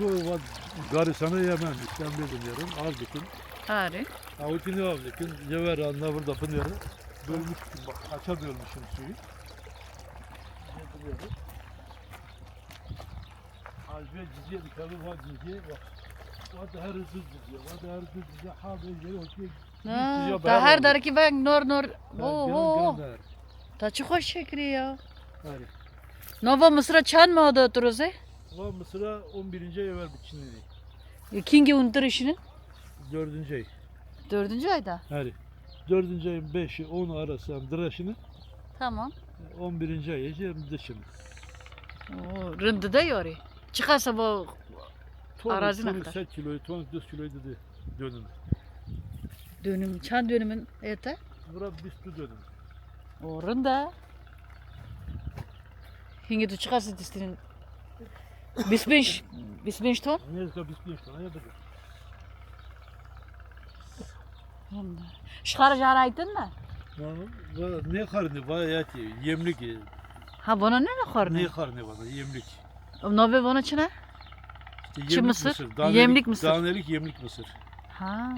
Bu Garisan'a yemem. İstenmedim yarın. Az dikin. Hari. Avutini al dikin. Cever anla burada pınarı. Bölmüş, bak kaça bölmüşüm suyu. Az ve ciziye dikanı var ciziye. Var da her hızlı ciziye. Var da her hızlı ciziye. Ha böyle yeri okey. Ta her darki bak nor. Oo. Ta çok hoş şekri ya. Hari. Nova Mısır'a çan mı adı oturuze? Ama Mısır'a 11. ay evvel biçimli. Kingi untur işinin? 4. ay. 4. ayda. Hari. 4. ayın 5'i 10'u arası dıraşını. Tamam. 11. ay dışını. Oo, rındı da yori. Çıkarsa bu arazi ne kadar? 8 kiloyu, 4 kiloyu dedi dönüm. Dönüm, çan dönümün ete. Bura bir dönüm. O rında. Hingi tu çıkarsa distinin. Bisbinç ton? Ne yazık biz bir tane yapacağız. Rında. Şıkarı jaraydın mı? Ne karnı var ya ki yemlik. Ha bana ne Ne karnı? karnı var yemlik. Nove bana çına? İşte Çi mısır, Danelik, yemlik mısır. Danelik yemlik mısır. Ha,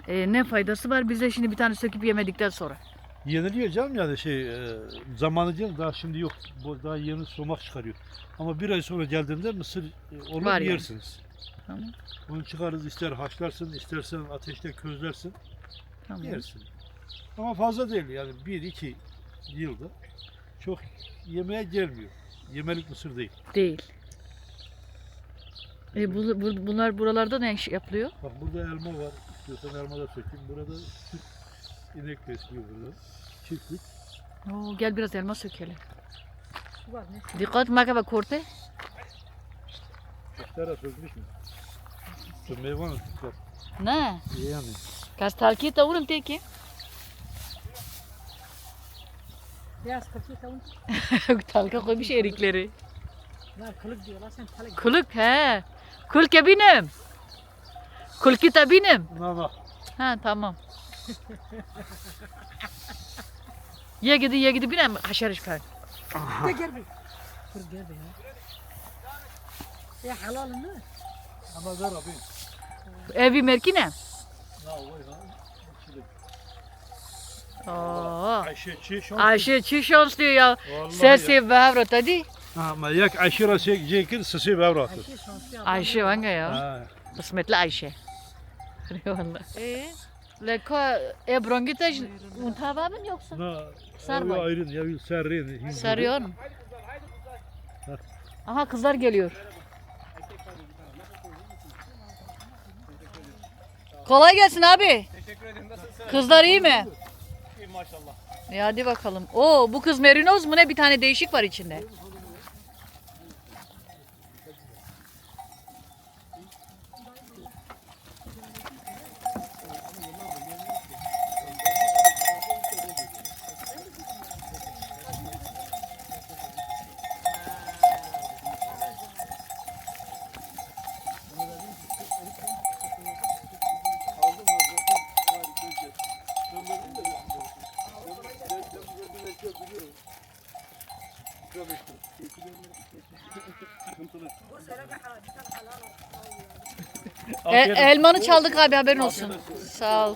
ne faydası var bize şimdi bir tane söküp yemedikten sonra? Yeniliyor canım yani zamanı canım daha şimdi yok. Bu daha yeni somak çıkarıyor. Ama bir ay sonra geldiğinde mısır olur Var yani. yersiniz. Tamam. Onu çıkarız ister haşlarsın istersen ateşte közlersin Tamam. yersin. Ama fazla değil yani 1-2 yılda çok yemeğe gelmiyor. Yemelik mısır değil. Değil. Bunlar buralarda ne iş yapılıyor? Bak burada elma var. İstiyorsan elma da sökeyim. Burada süt inek besliyor burada. Çiftlik. Oo, gel biraz elma sökelim. Dikkat makaba korte. Tara sökmüş mü? Şu meyvanı tutar. Ne? İyi yani. Kastalki tavurum teki. Beyaz kırkı tavun. Talka koymuş erikleri. Ya kılık diyorlar sen kılık. Kuluk he. Kulke benim. Kulki de benim. Na. Ha tamam. Ye gidi benim haşarış ben. Gel bir. Dur gel bir ya. Ya halal mı? Ama ver abi. Evi merkine. Na vay ha. Oo. Ayşe çiğ şans. Ayşe çiğ şans diyor ya. Vallahi Sesi bağırıyor hadi. Ama yak aşırı çekir sesi bevratı. Ayşe şanslı ya. Ayşe vanga ya. Ha. Kısmetli Ayşe. Vallahi. Leko brongita untava mı yoksa? Na. Sarma. Sarma. Ayrın ya sarın. Sarıyor mu? Aha kızlar geliyor. Kolay gelsin abi. Teşekkür ederim. Nasılsın? Kızlar iyi mi? İyi maşallah. Hadi bakalım. Oo bu kız merinoz mu ne? Bir tane değişik var içinde. Elmanı çaldık abi haberin olsun. Sağ ol.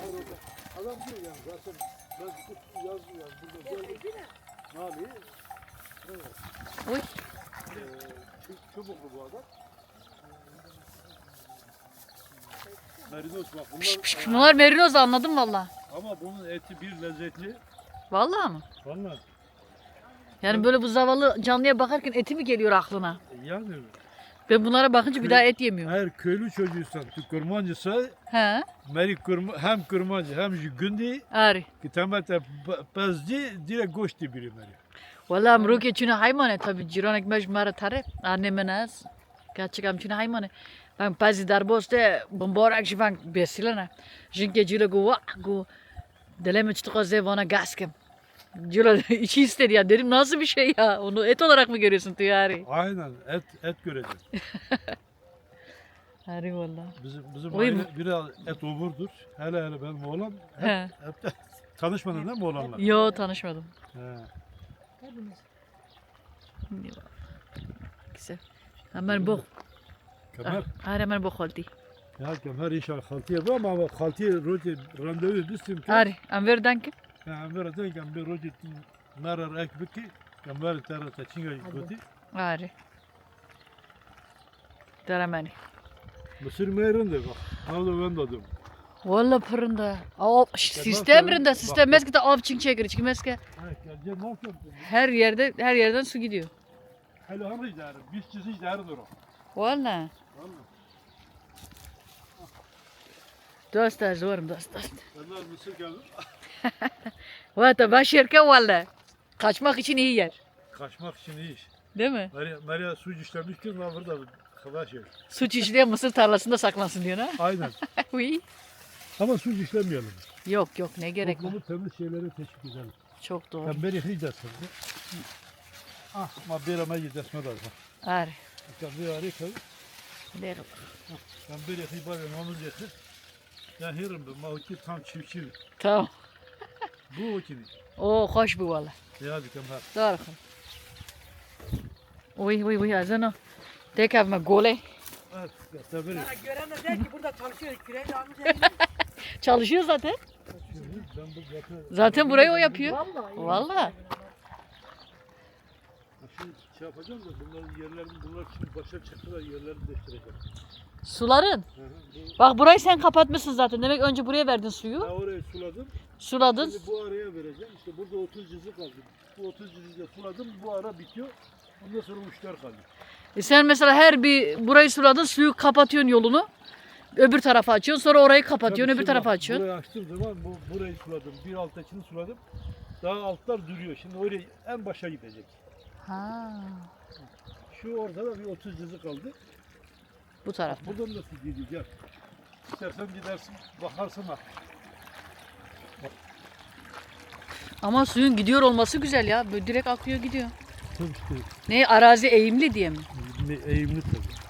Adam diyor yani zaten ben yazmıyor burada geldim. Nali. Oy. Çubuklu bu adam. Merinos bak bunlar Piş, piş, piş. Bunlar merinoz anladım valla. ama bunun eti bir lezzetli. Vallahi mı? Vallahi Yani böyle bu zavallı canlıya bakarken eti mi geliyor aklına? yani Ben bunlara bakınca bir daha et yemiyorum. eğer köylü çocuğuysan, kurmancıysa He? Merik hem kurmancı hem gündi Ari. ki temelde pezdi direkt goşti biri meri. Valla mruke çünkü haymane tabi cironek mecmara tare. Annemin az. Gerçekten çünkü haymane. Ben pazi darboste bomborak şivan besilene. Jinke cilo gu deleme çıtık zevana gaskem. Cilo içi istedi ya dedim nasıl bir şey ya onu et olarak mı görüyorsun Tüyari? Aynen et görecek. Ari valla. Bizim Oy aile biraz et oburdur. Hele benim oğlan hep tanışmadın değil mi oğlanla? Yo tanışmadım. He. Hepimiz. Güzel. Hemen bu. Kemer. Are من بخالتي. Ya kemer inşallah haltiye bu ama haltiye roje randevu düştüm ki. Are ام ور دانك. Yani böyle de kemer roje narar ekbiki kemer tarafta çinga goti. Are. Deramani. Mısır meyrinde bak. Havda ben de adım. Valla pırında. Av sistem rında sistem meske de av çink çekir çink meske. Gel ne yapıyorsun? Her yerden su gidiyor. Hele hangi idare? Biz çizici idare dur o. Valla. Dost zorum dost. Onlar mısır geldi. Vata başırken valla. Kaçmak için iyi yer. Kaçmak için iyi iş. Değil mi? Maria su işlemiş ki ne burada kadar şey. Suç işleyen mısır tarlasında saklansın diyor ha. Aynen. Oui. Ama su işlemeyelim. Yok yok ne gerek var. Toplumu temiz şeylere teşvik edelim. Çok doğru. Ben beri hidersin. Ah, ma bera ma gidesme da. Are. Ben bir harika. Derim. Ben beri hibar mamul yeter. Ya herim bu ma ki tam çiftçi. Tamam. Bu o kimi. O hoş bu valla. Ya hadi kemer. Doğru. Uy azano. Tek avma gole. Evet, ya beri. Bana gören de der ki burada çalışıyor. Küreği almış. Çalışıyor zaten. Ben bu Zaten burayı o yapıyor. Vallahi. Valla. Şimdi şey yapacağım da bunların yerlerini bunlar şimdi başa çıktılar yerlerini değiştireceğim. Suların. Hı hı. Bak burayı sen kapatmışsın zaten. Demek önce buraya verdin suyu. Ben orayı suladım. Suladın. Şimdi bu araya vereceğim. İşte burada 30 cızı kaldı. Bu 30 cızı suladım. Bu ara bitiyor. Ondan sonra uçlar kaldı. Sen mesela her bir burayı suladın, suyu kapatıyorsun yolunu. Öbür tarafa açıyorsun, sonra orayı kapatıyorsun, Tabii öbür şimdi tarafa bak, açıyorsun. Burayı açtığım zaman burayı suladım. Bir alttakini suladım. Daha altlar duruyor. Şimdi oraya en başa gidecek. Ha, Şu ortada bir 30 cızı kaldı. bu tarafta. Buradan nasıl gidiyor? Gel. İstersen gidersin, bakarsın bak. Ama suyun gidiyor olması güzel ya. Böyle direkt akıyor gidiyor. Tabii işte. Ne arazi eğimli diye mi? Eğimli tabii.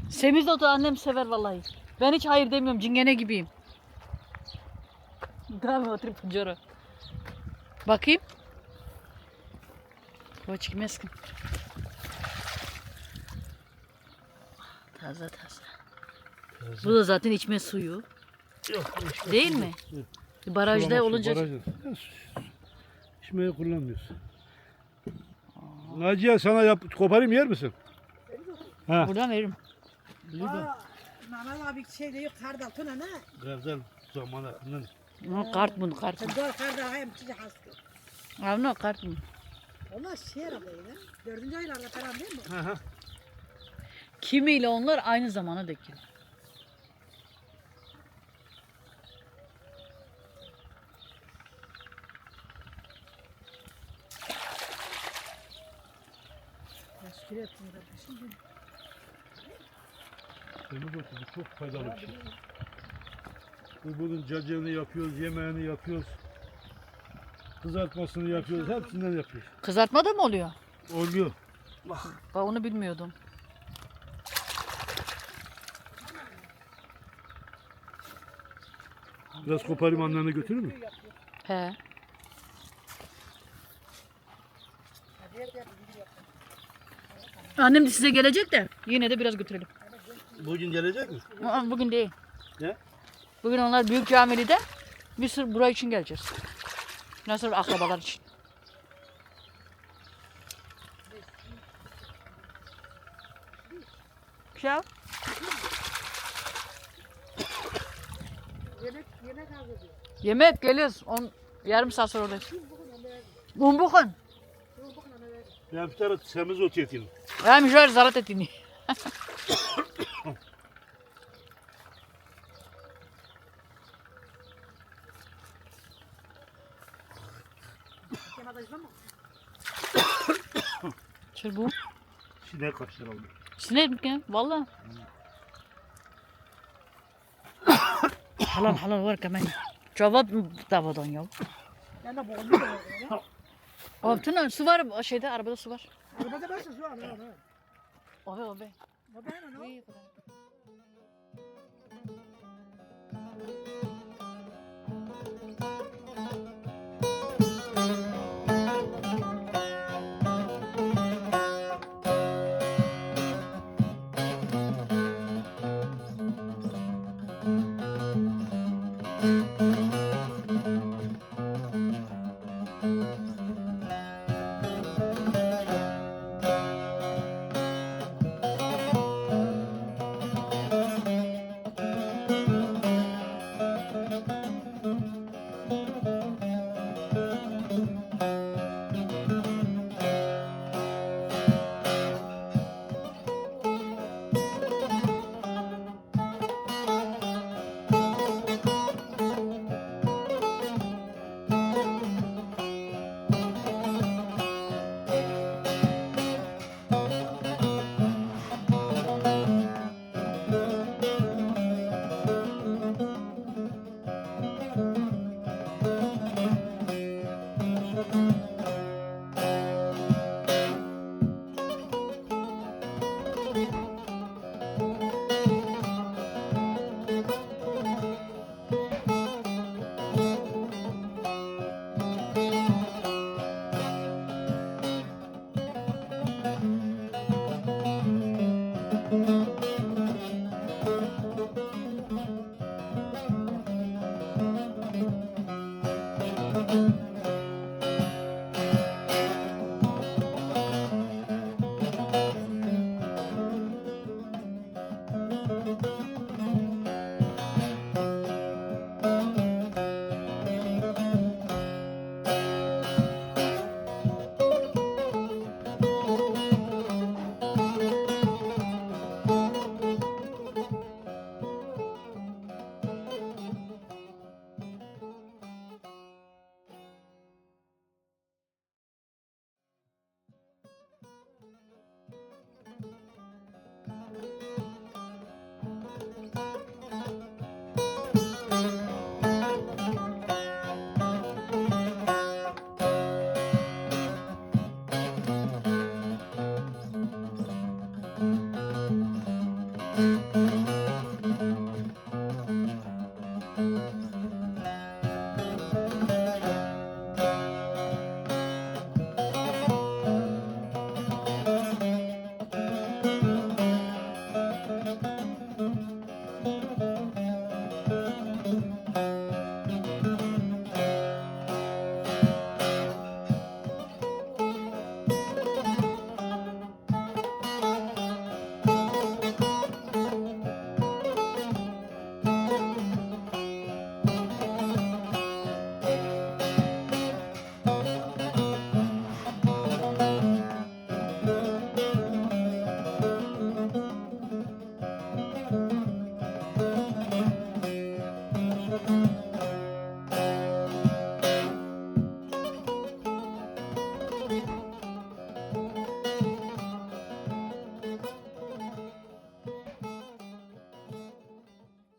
Semizotu annem sever vallahi. Ben hiç hayır demiyorum. Cingene gibiyim. Tamam oturup penjara. Bakayım. Koç meskin. Taze taze. Bu da zaten içme suyu. Yok, işte Değil mi? Barajda olunca İçmeye kullanmıyoruz. Naciye sana koparayım yer misin? Ha. buradan veririm. Mehmet abi şey diyor kardal tuna ne? Gazel zamanı. No, kart bunu kart. Sen doğru kardal hem çiçek hastı. Abi no kart bunu. Onlar şey herhalde ya. 4. aylarda falan değil mi? Hı hı. Kimiyle onlar aynı zamana denk gelir. Teşekkür ettim kardeşim. Bu çok faydalı bir şey. Bunun cacığını yapıyoruz, yemeğini yapıyoruz. Kızartmasını yapıyoruz, hepsinden yapıyoruz. Kızartma da mı oluyor? Oluyor. Ben onu bilmiyordum. Biraz koparayım annene götürür mü? He. Annem de size gelecek de yine de biraz götürelim. Bugün gelecek mi? Ama bugün değil. Ne? Bugün onlar büyük camide bir sürü buraya için geleceğiz. Nasıl akrabalar için. Güzel. Yemek hazırlıyor. Yemek geliyoruz. Yarım saat sonra oradayız. Bumbukun. Ben bir tane semiz ot yeteyim. Ben şöyle zarat ettiğini. Çırbu. Sinek kaç lira oldu? Sinek mi? Valla. halal var kemen. Çavat davadan ya. Ben de boğulmuş da Abi Tuna su var o şeyde arabada su var. Arabada başka su var. Obe obe. O ben onu.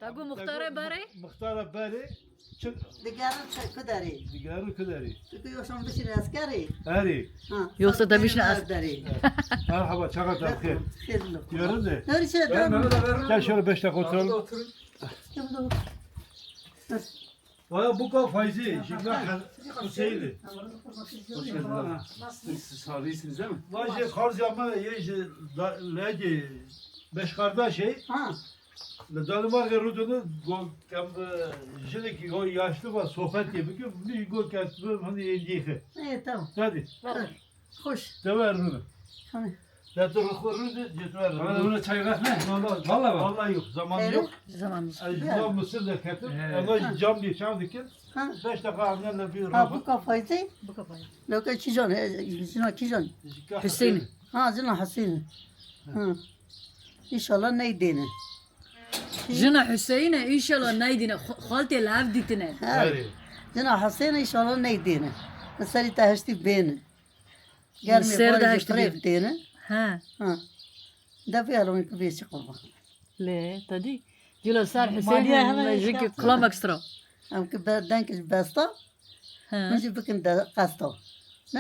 تقول مختار بره مختار بری چه دیگران چه کداری؟ دیگرو کداری تو که یوشان بشین اسکری؟ هری ها. Yoksa da bir şey داری. merhaba çakal خیر خیلی لطفا. diyorum de داری چه دارم؟ gel şöyle 5 dakika oturalım Oturun. valla bu kadar faizi şimdi Hüseyin'i Hoş geldiniz. Siz sağ değilsiniz değil mi? vay karz yapma ye leci 5 kardeş şey Ha. Danimarka rudunu şimdi ki o yaşlı var sohbet yapıyor bir go kesme hani yediği İyi tamam. hadi Hoş. dever bunu Hani. zaten ruhları cetver Bana buna çay kahve. vallahi Vallahi bak. vallahi yok zaman Evet. yok Zamanımız. Cam mısır da getir Evet. ama cam diye çam dikin Ha. 5 dakika annenle bir Ha bu kafayı değil. Bu kafayı. Loka kijon. Zina kijon. Hüseyin. Ha zina Hüseyin. Ha. İnşallah ne dene. Jina Hüseyin inşallah neydine halte lav ditine. Ha. Hadi. Zina Hüseyin inşallah ne dene. Mesela tahşti beni. Gelme Mısır bari tahşti zifref dene. Ha. Ha. Da bir alın ki bir şey kurban. Le tadi. Jula sar Maliye hemen Hüseyin işte jiki yaptı. klam ekstra. Am ki ben ki basta. Ha. Nasıl bakın da kasta.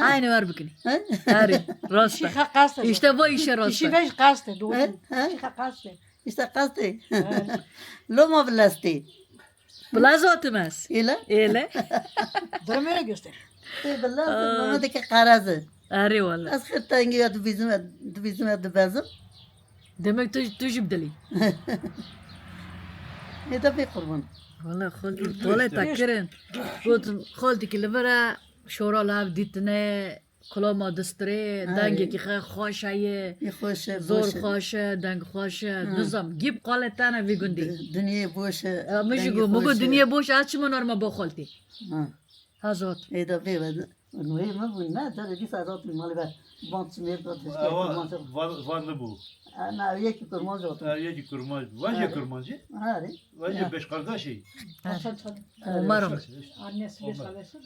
Aynı var bugün. Ha? Hari. İşi Rasta. kaste. İşte bu işe İşi rasta. beş kaste. Doğru. Ha? Ha? İşi kaste. İşte kasta. Loma vlasti. Plaza atmaz. İla. Öyle. Durum öyle göster. Billah mama da ki karazı. Ari valla. Az kırtan gibi bizim adı bazım. Demek tujib deli. Ne de bir kurban. Valla خالتي طولت تكرن قلت خالتي كل برا شورا لاب ديتنا كلا ما دستري دنگي كي خوشه Bir hoş زور boş. خوشه دنگ خوشه نظام جيب قالت انا في گندي Dünya boş. مش جو مگو دنيا بوش اچ من ما با خالتي Ha. هزات Ne de bir ben. Ne mi bu ne? Da bir saat malı ver. Bant mir da Vanlı bu. Ana yeki kurmaz oldu. Yedi kurmaz. Vajya kurmacı. Hadi. Vajya 5 kardeş şey. Çal çal. عمرهم Annesi bir kalesi.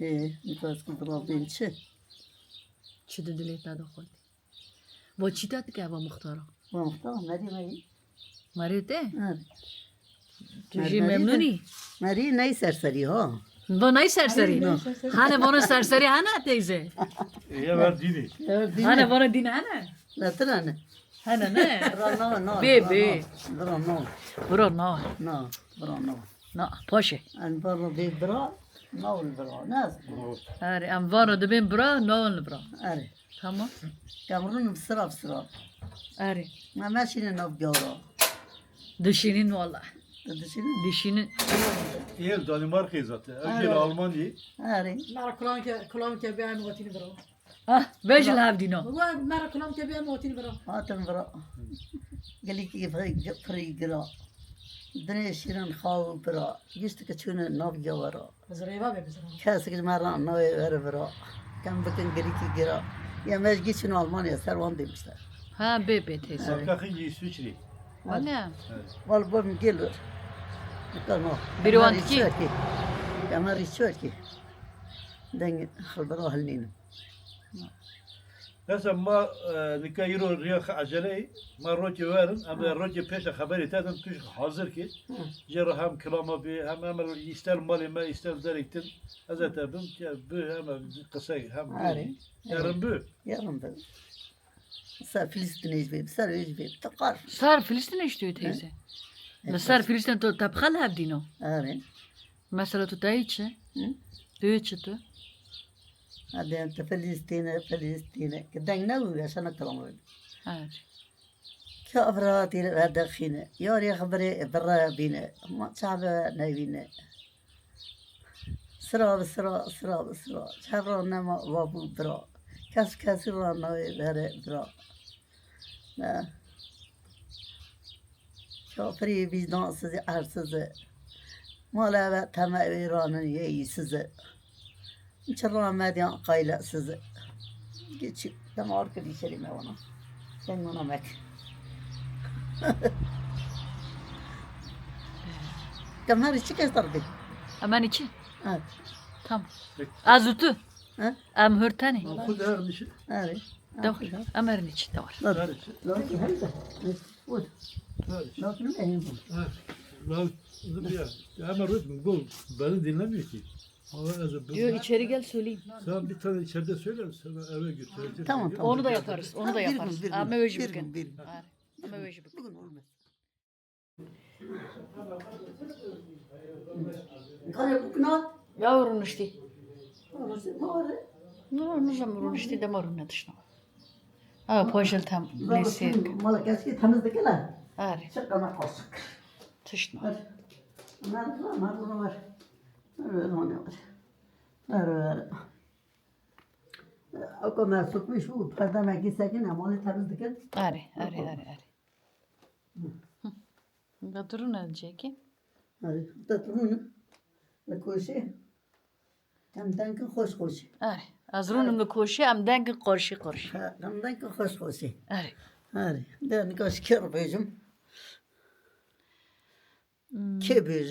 Evet. Nifas kurban değil şey. چه دلی تا خالتي با چی تات که با مختارا Bu muhtemelen ne demeyi? مريته Hadi. تجي ممنوني Mari ne serseri ha? با نای سرسری هانه بانو سرسری هانه تیزه Ya ver dini. Evet değil هانه mi? بانو دین هانه Zaten anne. هانه نه Bro no. Bebe. Bro no. برو نه No. Bro no. نه پاشه An bro de bro. No bro. Nas. آره ام وانو دبین برا نون برا Hadi. تمام Kamerun sıra. آره Ma mashine no gyoro. Dişinin valla. Dışını. Dişinin. İyi Danimarka'yı zaten. Önce Evet. Almanya'yı. Hadi. مرة كلام كبير موتين برا Ah, bejil havdino. والله مرة كلام كبير موتين برا هاتم برا قال لي كيف فري قرا الدنيا شيران خاو برا جستك تشون نافجا ورا بزريبا بزريبا كاسك مرة نوي ور برا كم بكن قال لي قرا يا ماش جيت شنو ألمانيا سروان demişler. Ha bebe teyze. Sakakın İsviçre. Anne. والبوم جيلر كانوا Biri o anki. يا ماري شوكي دنگ خبروا هالنين Mesela ma dikkat yürü riya acele ma roci verin ama roci peşe haberi tadım tuş hazır ki jera hem klama bir hem ister mali ma ister deriktin azat abim bu hem kısa hem عاري yarın bu يا رب صار فلسطين يجيب صار يجيب تقار Sar Filistin istiyor teyze. Sar Filistin to tabkhal havdino. عاري Mesela tu tayiçe. Büyüçe tu. هذا أنت فلسطين فلسطين كدنگ نقول عشان أكلم Evet. كأفراتي هذا خينا يوري خبري برا بينا ما صعب نبينا سراب سراب سراب سراب شهر نما وابو برا كاس رانا برا برا لا كافري بيدان سزي أرسز ما لا تما إيران يسز İnşallah medyan kayla sizi. Geçip damar kılı içelim ona. Sen ona mek. Kamar içi kestardı. Aman içi. Evet. Tamam. Azutu. Ha? Am hırtani. Oku der dişi. Evet. Da var. Amarın içi de var. Der içi. Lakin hadi. Vur. Der içi. Lakin benim. Lan hemen rütüm bu beni dinlemiyor ki. Diyor içeri gel söyleyeyim. Sen bir tane içeride söyler misin? Ben eve götüreceğim. Tamam, tamam. Onu da yaparız. Onu da Bir gün, yaparız. bir gün, Ama öyle bir bugün. gün, bir gün. Ama öyle bugün. Bugün olmaz. Kaya bukna. Yavrun işte. Orası mağara. Ne zaman işte de marun ne dışına. Ama poşel tam neyse. Malak eski temizlik la. Ari. Şakana koşuk. Dışına. Var. Bunlar var. Öyle var. Öyle. O kadar sıkmış bu perdeme gitsekin ama temizlik et. Ari. Gadurun edecek ki. Hadi tatlının la koşu. Kamdan ki hoş. Ari. Azrunun da koşu am denk koşu. Kamdan ki hoş. Ari. Hadi. Den koş kır bejim. Ke bejim.